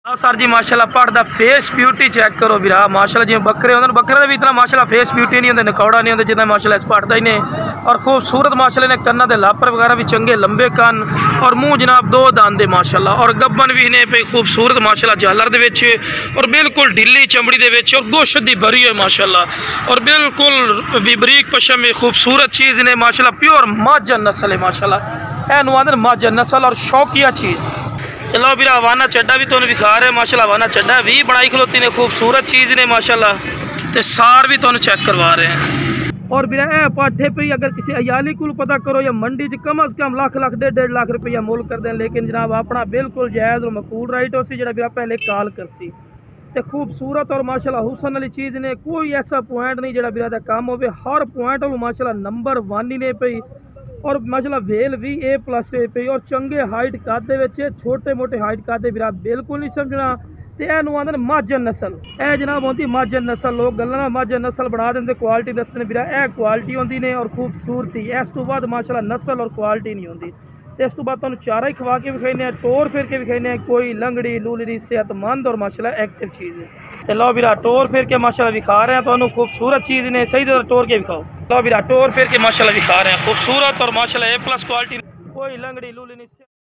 Sir जी माशाल्लाह पहाड़ दा फेस ब्यूटी चेक करो वीरा माशाल्लाह जिवें बकरे होंदे बकरे दा भी इतना माशाल्लाह फेस ब्यूटी नहीं होंदे नकौड़ा नहीं होंदे जितना माशाल्लाह इस पहाड़ दा ही ने। और खूबसूरत माशाल्लाह ने कन्ना दे लापर वगैरह भी चंगे लंबे कन और मुंह जनाब दो दांदे माशाल्लाह और गब्बन भी ने पे खूबसूरत माशाल्लाह झालर दे विच और बिल्कुल ढिली चमड़ी दे विच और गोश्त दी भरी है माशाल्लाह और बिल्कुल भी बरीक पशम में खूबसूरत चीज़ ने माशाल्लाह प्योर माझा नस्ल है माशाल्लाह एनू आंदे माझा नस्ल और शौकिया चीज़। चलो भी हवाना चड्डा भी तुहानू विखा रहे माशाल्लाह हवाना चड्डा भी बनाई खलोती ने खूबसूरत चीज़ ने माशाल्लाह ते सार भी तुहानू चेक करवा रहे हैं। और भी पाठे पे अगर किसी अयाली को पता करो या मंडी च कम अज़ कम लाख लाख 1.5 लाख रुपया मुल कर दें लेकिन जनाब अपना बिल्कुल जायज़ और मकूल राइट हो सी जरा पहले कॉल कर सी ते खूबसूरत और माशाल्लाह हुसन वाली चीज़ ने कोई ऐसा पॉइंट नहीं जरा बिरा काम हो हर पॉइंट माशाल्लाह नंबर 1 ही ने पई और माशाल्लाह वेल भी A+ पे और चंगे हाइट कादे विच छोटे मोटे हाइट कादे विरा बिल्कुल नहीं समझना ते एनू आंदे माझा नस्ल ए जनाब होंदी माझा नस्ल लोग गल्लां माझा नस्ल बना देंदे क्वालिटी दसदे विरा ए क्वालिटी होंदी ने और खूबसूरती इस तो बाद माशाल्लाह नस्ल और क्वालिटी नहीं होंदी। इस तो बाद तुहानू चारा ही खवा के विखाने टोर फिर के विखाने कोई लंगड़ी लूलड़ी सेहतमंद और माशाल्लाह एक्टिव चीज़ है। लो बिरा टोर फिर के माशाल्लाह विखा रहे हैं तुहानू खूबसूरत चीज़ ने सही तरह टोर के विखाओ। लो बिरा टोर फिर के माशाल्लाह विखा रहे हैं खूबसूरत और माशाल्लाह A+ क्वालिटी कोई लंगड़ी लूलड़ी नहीं।